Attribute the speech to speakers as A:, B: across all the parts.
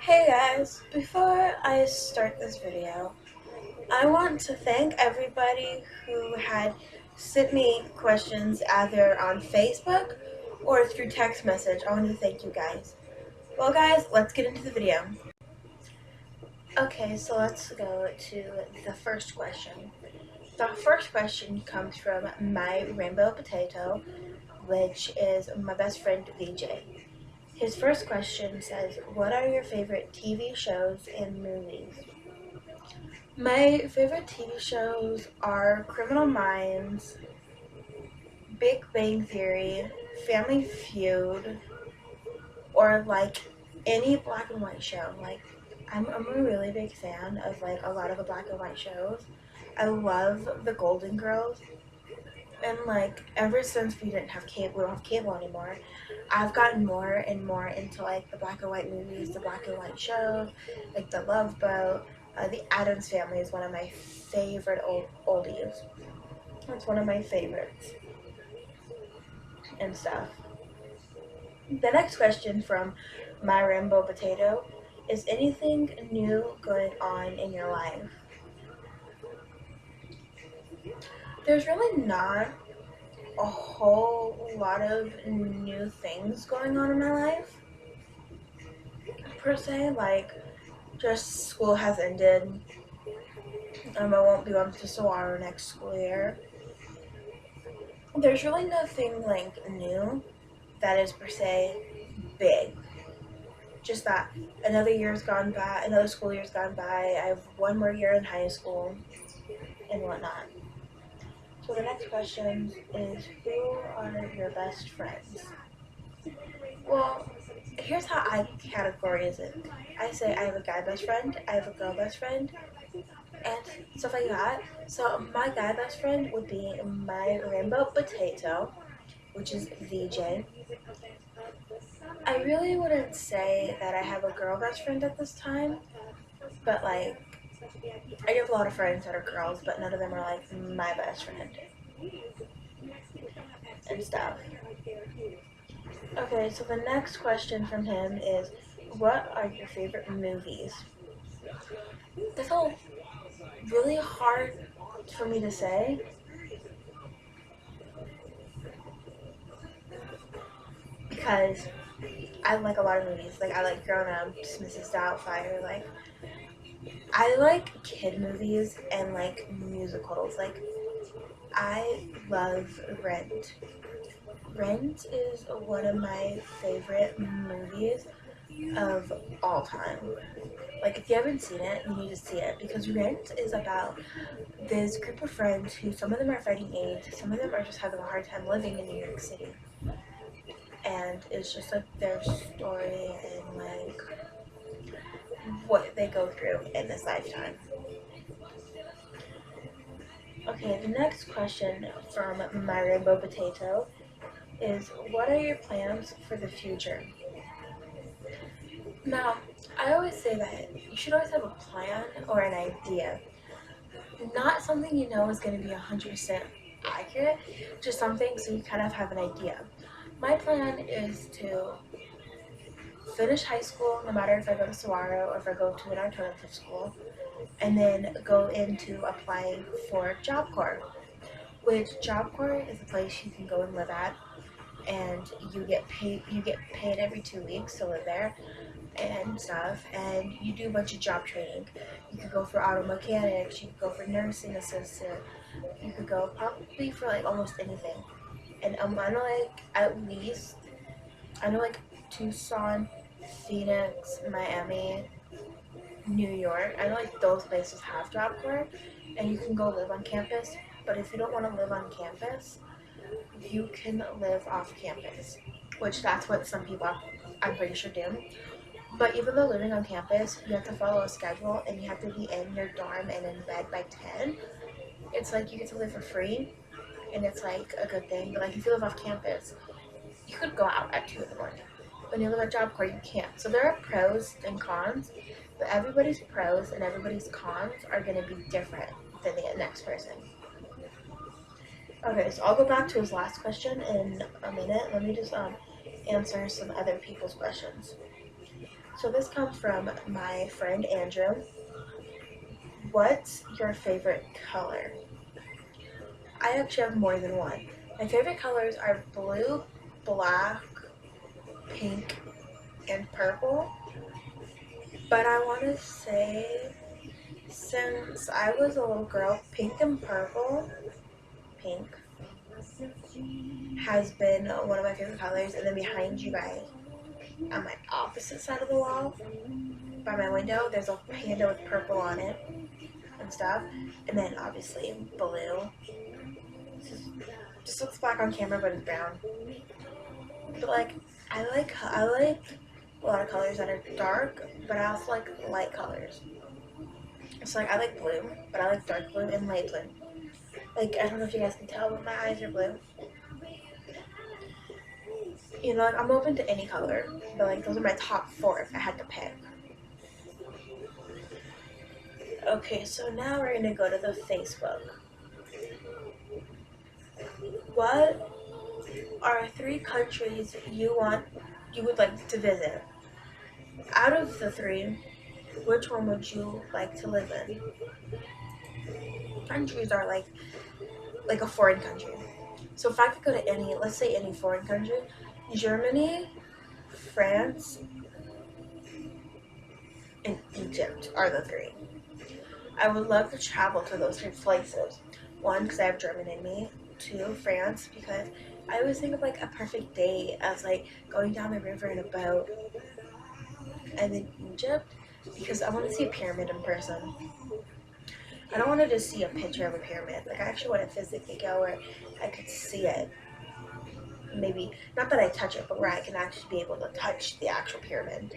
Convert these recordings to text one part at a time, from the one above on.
A: Hey guys, before I start this video, I want to thank everybody who had sent me questions either on Facebook or through text message. I want to thank you guys. Well guys, let's get into the video. Okay, so let's go to the first question. The first question comes from my rainbow potato, which is my best friend VJ. His first question says, what are your favorite TV shows and movies? My favorite TV shows are Criminal Minds, Big Bang Theory, Family Feud, or like any black and white show. Like I'm a really big fan of like a lot of the black and white shows. I love the Golden Girls. And like ever since we don't have cable anymore, I've gotten more and more into like the black and white movies, the black and white shows, like The Love Boat. The Addams Family is one of my favorite oldies. It's one of my favorites and stuff. The next question from my rainbow potato is anything new going on in your life? There's really not a whole lot of new things going on in my life per se. Like just school has ended. I won't be going to Saguaro next school year. There's really nothing like new that is per se big. Just that another year's gone by, another school year's gone by. I have one more year in high school and whatnot. So the next question is, who are your best friends? Well, here's how I categorize it. I say I have a guy best friend, I have a girl best friend, and stuff like that. So my guy best friend would be my rainbow potato, which is VJ. I really wouldn't say that I have a girl best friend at this time, but like I have a lot of friends that are girls, but none of them are like my best friend and stuff. Okay, so the next question from him is, what are your favorite movies? That's all really hard for me to say because I like a lot of movies. Like I like Grown Ups, Mrs. Doubtfire. Like I like kid movies and like musicals. Like I love Rent. Rent is one of my favorite movies of all time. Like if you haven't seen it, you need to see it because Rent is about this group of friends who some of them are fighting AIDS, some of them are just having a hard time living in New York City. And it's just like their story and like what they go through in this lifetime. Okay, the next question from my rainbow potato is, what are your plans for the future? Now, I always say that you should always have a plan or an idea. Not something you know is going to be 100% accurate, just something so you kind of have an idea. My plan is to finish high school, no matter if I go to Saguaro or if I go to an alternative school, and then go into applying for Job Corps, which Job Corps is a place you can go and live at, and you get paid every 2 weeks to live there and stuff, and you do a bunch of job training. You could go for auto mechanics, you could go for nursing assistant, you could go probably for like almost anything. And I know like I know like Tucson, Phoenix, Miami, New York. I know like those places have Job Corps and you can go live on campus. But if you don't want to live on campus, you can live off campus, which that's what some people I'm pretty sure do. But even though living on campus, you have to follow a schedule and you have to be in your dorm and in bed by 10. It's like you get to live for free and it's like a good thing. But like if you live off campus, you could go out at 2 in the morning. When you live at Job Corps, you can't. So there are pros and cons, but everybody's pros and everybody's cons are going to be different than the next person. Okay, so I'll go back to his last question in a minute. Let me just answer some other people's questions. So this comes from my friend Andrew. What's your favorite color? I actually have more than one. My favorite colors are blue, black, pink, and purple. But I want to say, since I was a little girl, pink and purple, pink, has been one of my favorite colors. And then behind you guys, on my opposite side of the wall, by my window, there's a panda with purple on it and stuff. And then obviously blue. Just looks black on camera, but it's brown. But like, I like a lot of colors that are dark, but I also like light colors. So like I like blue, but I like dark blue and light blue. Like I don't know if you guys can tell, but my eyes are blue. You know, like I'm open to any color, but like those are my top four if I had to pick. Okay, so now we're gonna go to the Facebook. What are three countries you would like to visit? Out of the three, which one would you like to live in? Countries are like a foreign country. So if I could go to any, let's say any foreign country, Germany, France, and Egypt are the three. I would love to travel to those three places. One, because I have German in me. Two, France, because I always think of like a perfect day as like going down the river in a boat. And then Egypt, because I want to see a pyramid in person. I don't want to just see a picture of a pyramid. Like I actually want to physically go where I could see it. Maybe not that I touch it, but where I can actually be able to touch the actual pyramid.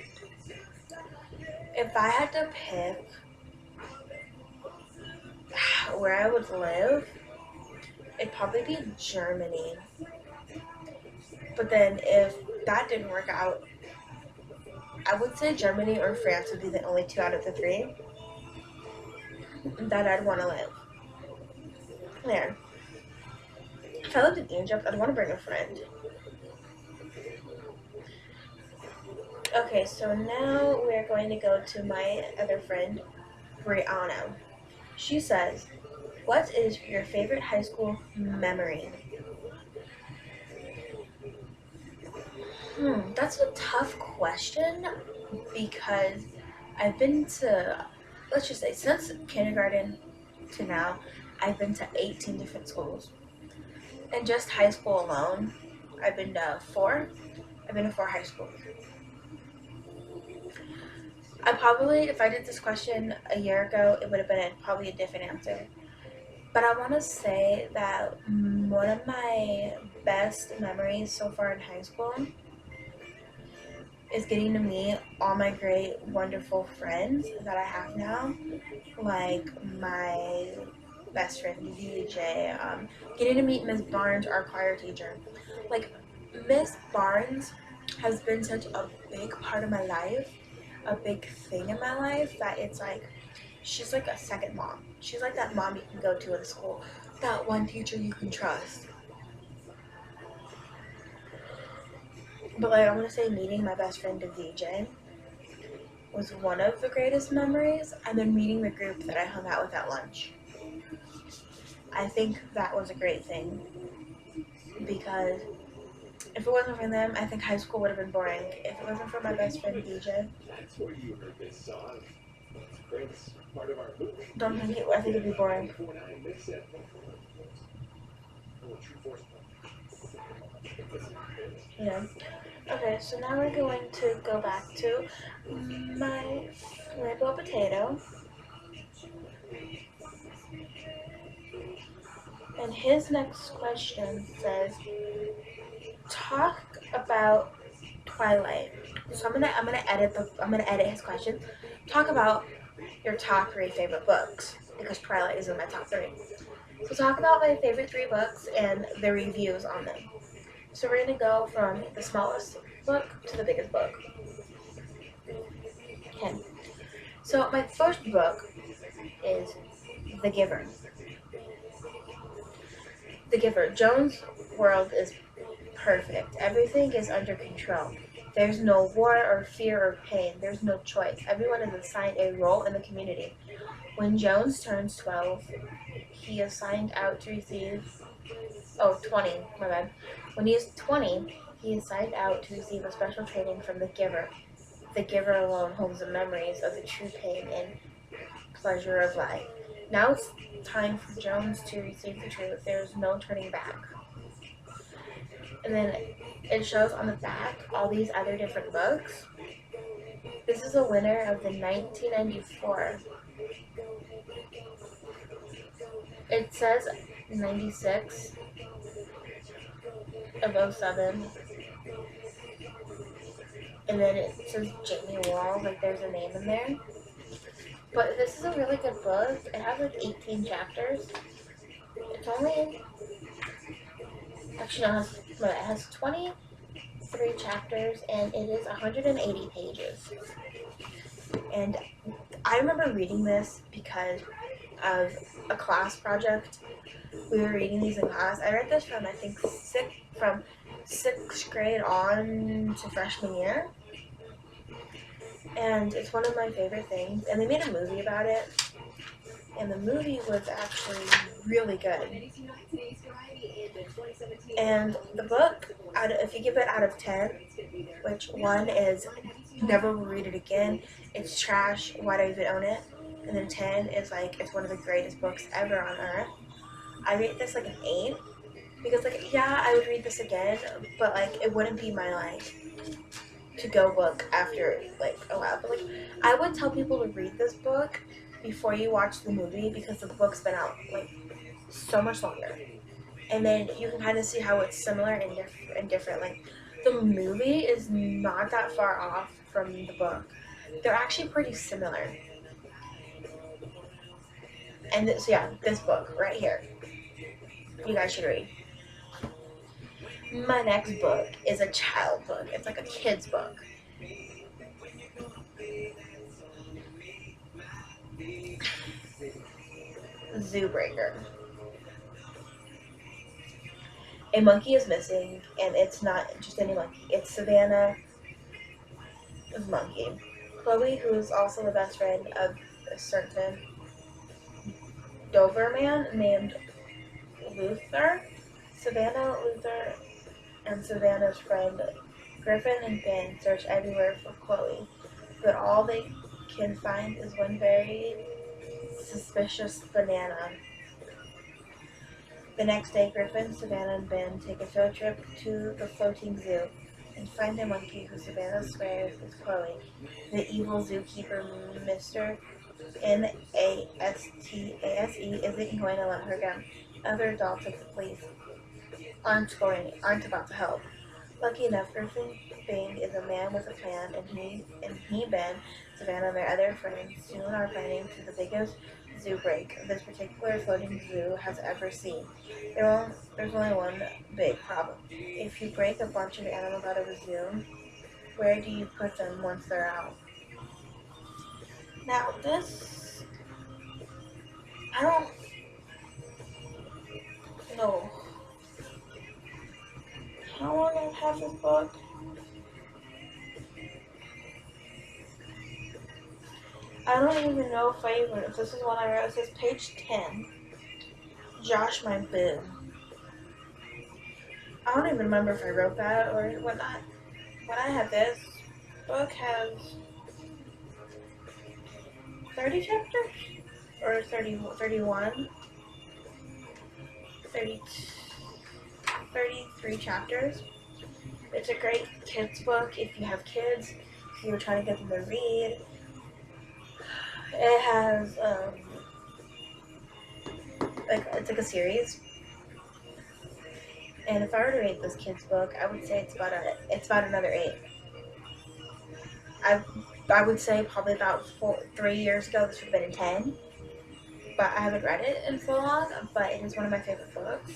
A: If I had to pick where I would live, it'd probably be Germany. But then if that didn't work out, I would say Germany or France would be the only two out of the three that I'd want to live. There. If I lived in Egypt, I'd want to bring a friend. Okay, so now we're going to go to my other friend, Brianna. She says, what is your favorite high school memory? That's a tough question because I've been to, let's just say, since kindergarten to now, I've been to 18 different schools. And just high school alone, I've been to four. I've been to four high schools. I probably, if I did this question a year ago, it would have been probably a different answer. But I want to say that one of my best memories so far in high school is getting to meet all my great, wonderful friends that I have now. Like my best friend VJ, getting to meet Miss Barnes, our choir teacher. Like Miss Barnes has been such a big part of my life, a big thing in my life that it's like she's like a second mom. She's like that mom you can go to in school, that one teacher you can trust. But like I want to say meeting my best friend VJ was one of the greatest memories, and then meeting the group that I hung out with at lunch. I think that was a great thing because if it wasn't for them, I think high school would have been boring. If it wasn't for my best friend VJ, don't think it. I think it'd be boring. Yeah. Okay, so now we're going to go back to my rainbow potato. And his next question says, talk about Twilight. So I'm gonna edit his question. Talk about your top three favorite books because Twilight is in my top three. So talk about my favorite three books and the reviews on them. So we're gonna go from the smallest book to the biggest book. Okay. So my first book is The Giver. The Giver. Joan's world is perfect. Everything is under control. There's no war or fear or pain. There's no choice. Everyone is assigned a role in the community. When Jones turns 12, he is signed out to receive, 20, my bad. When he is 20, he is signed out to receive a special training from the giver. The giver alone holds the memories of the true pain and pleasure of life. Now it's time for Jones to receive the truth. There is no turning back. And then it shows on the back all these other different books. This is a winner of the 1994. It says 96 of '07. And then it says Jamie Wall, like there's a name in there. But this is a really good book. It has like 18 chapters. It's only, actually no, it has 23 chapters and it is 180 pages. And I remember reading this because of a class project. We were reading these in class. I read this from, I think, from sixth grade on to freshman year. And it's one of my favorite things. And they made a movie about it. And the movie was actually really good. And the book, if you give it out of 10, which 1 is never will read it again, it's trash, why do I even own it? And then 10 is like, it's one of the greatest books ever on earth. I rate this like an 8. Because like, yeah, I would read this again, but like, it wouldn't be my like to-go book after like a while. But like, I would tell people to read this book before you watch the movie because the book's been out like so much longer, and then you can kind of see how it's similar and different. Like the movie is not that far off from the book; they're actually pretty similar. And so yeah, this book right here, you guys should read. My next book is a child book. It's like a kid's book. Zoobreaker. A monkey is missing, and it's not just any monkey. It's Savannah's monkey. Chloe, who is also the best friend of a certain Doberman named Luther. Savannah, Luther, and Savannah's friend Griffin and Ben search everywhere for Chloe, but all they can find is one very suspicious banana. The next day, Griffin, Savannah, and Ben take a field trip to the floating zoo and find a monkey who Savannah swears is Chloe. The evil zookeeper, Mr. Nastase, isn't going to let her go. Other adults like the police aren't about to help. Lucky enough, Griffin Bing is a man with a plan, and he, Ben, Savannah, and their other friends soon are planning to the biggest zoo break this particular floating zoo has ever seen. There's only one big problem. If you break a bunch of animals out of a zoo, where do you put them once they're out? Now this, I don't know how long I've had this book. I don't even know if this is one I wrote. It says page 10. Josh, my boo. I don't even remember if I wrote that or whatnot. When I had this book has 30 chapters? Or 31? 33 chapters. It's a great kids book if you have kids, if you're trying to get them to read. It has, it's like a series. And if I were to rate this kid's book, I would say it's about another 8. I would say probably about 3 years ago this would have been a 10. But I haven't read it in so long, but it is one of my favorite books.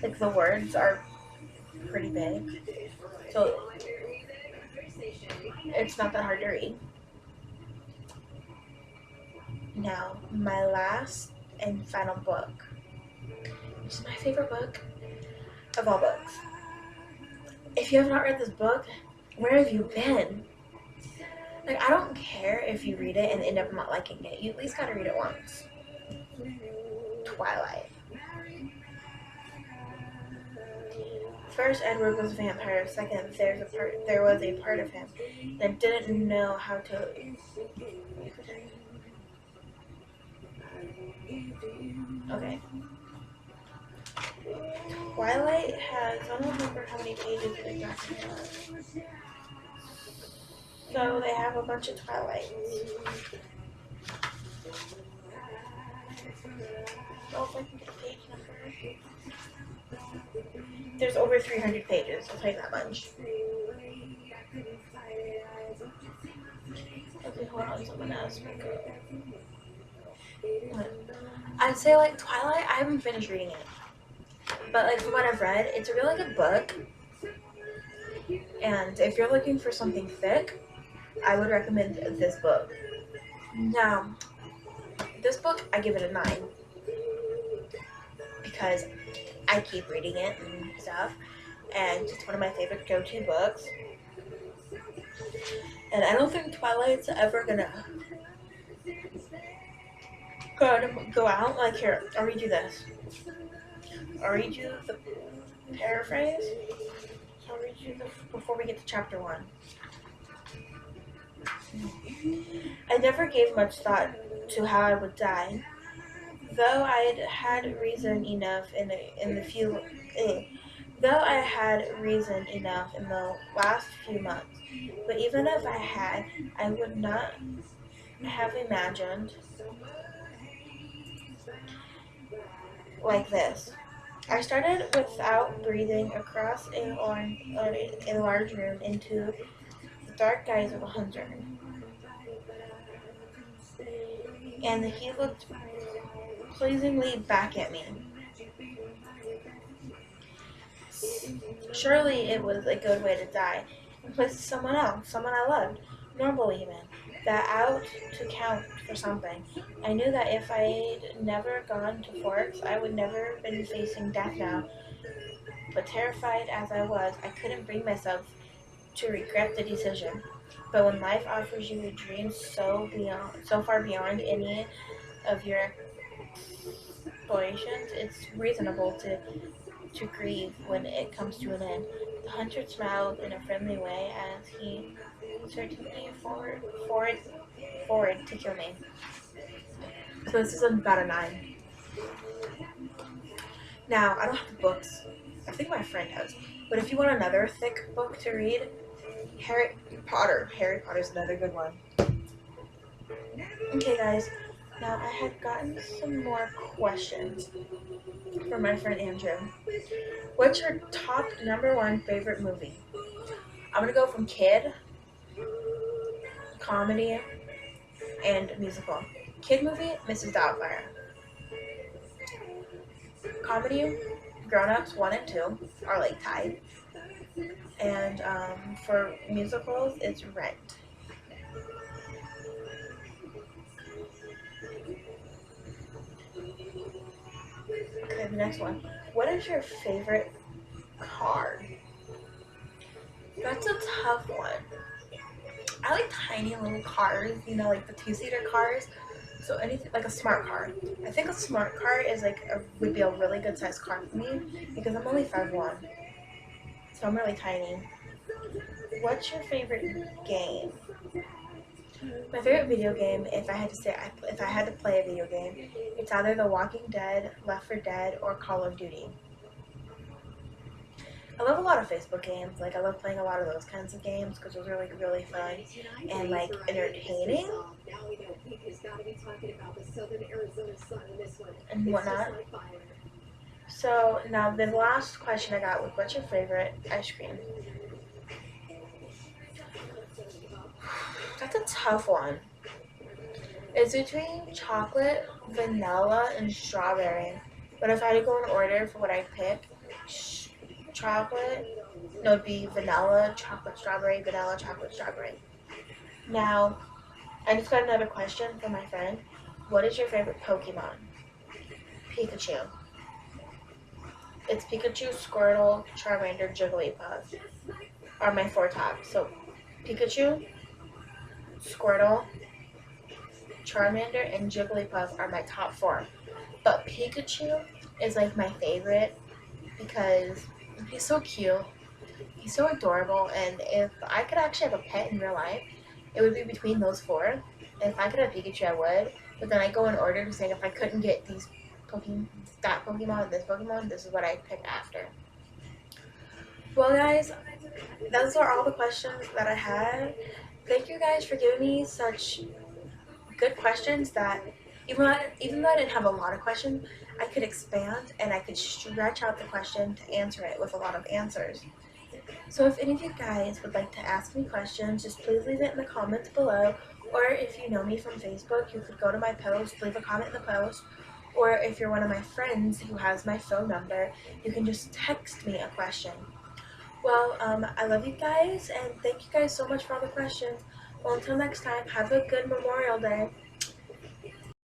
A: Like the words are pretty big, so it's not that hard to read. Now, my last and final book, which is my favorite book of all books. if you have not read this book, where have you been? Like, I don't care if you read it and end up not liking it. You at least gotta read it once. Twilight. First, Edward was a vampire. Second, there was a part of him that didn't know how to. Okay. Twilight has, I don't remember how many pages it exactly has. So they have a bunch of Twilights. Oh, if I can get a page number. There's over 300 pages, I'll tell you that much. Okay, hold on, someone asked me. I'd say, like, Twilight, I haven't finished reading it. But, like, from what I've read, it's a really good book. And if you're looking for something thick, I would recommend this book. Now, this book, I give it a 9. Because I keep reading it and stuff. And it's one of my favorite go-to books. And I don't think Twilight's ever gonna go out. Like, here, I'll read you this. I'll read you the paraphrase. I'll read you before we get to chapter 1. I never gave much thought to how I would die, though I had reason enough though I had reason enough in the last few months. But even if I had, I would not have imagined like this. I started without breathing across a large room into the dark eyes of a hunter. And he looked pleasingly back at me. Surely it was a good way to die, in place of someone else, someone I loved, normal even, that out to count for something. I knew that if I'd never gone to Forks, I would never have been facing death now. But terrified as I was, I couldn't bring myself to regret the decision. But when life offers you a dream so far beyond any of your explorations, it's reasonable to grieve when it comes to an end. The hunter smiled in a friendly way as he certainly forward to kill me. So this is about a 9. Now, I don't have the books. I think my friend has. But if you want another thick book to read, Harry Potter. Harry Potter's another good one. Okay, guys. Now, I had gotten some more questions from my friend Andrew. What's your top number 1 favorite movie? I'm gonna go from kid, comedy, and musical. Kid movie, Mrs. Doubtfire. Comedy, Grown Ups 1 and 2 are like tied. And for musicals, it's Rent. Okay, the next one. What is your favorite car? That's a tough one. I like tiny little cars, like the 2-seater cars. So anything like a smart car. I think a smart car is would be a really good sized car for me because I'm only 5'1", so I'm really tiny. What's your favorite game? My favorite video game, if I had to play a video game, it's either The Walking Dead, Left 4 Dead, or Call of Duty. I love a lot of Facebook games. I love playing a lot of those kinds of games because those are really fun and entertaining and whatnot. So now the last question I got was, what's your favorite ice cream? That's a tough one. It's between chocolate, vanilla, and strawberry. But if I had to go in order for what I pick, it'd be vanilla, chocolate, strawberry, vanilla, chocolate, strawberry. Now, I just got another question from my friend. What is your favorite Pokemon? Pikachu. It's Pikachu, Squirtle, Charmander, Jigglypuff. are my 4 top. So Pikachu, Squirtle, Charmander, and Jigglypuff are my top 4. But Pikachu is like my favorite because he's so cute. He's so adorable, and if I could actually have a pet in real life, it would be between those 4. If I could have Pikachu, I would. But then I go in order to saying if I couldn't get these Pokemon, that Pokemon, this Pokemon, this is what I'd pick after. Well, guys, those are all the questions that I had. Thank you guys for giving me such good questions that even though I didn't have a lot of questions, I could expand and I could stretch out the question to answer it with a lot of answers. So if any of you guys would like to ask me questions, just please leave it in the comments below. Or if you know me from Facebook, you could go to my post, leave a comment in the post. Or if you're one of my friends who has my phone number, you can just text me a question. Well, I love you guys, and thank you guys so much for all the questions. Well, until next time, have a good Memorial Day.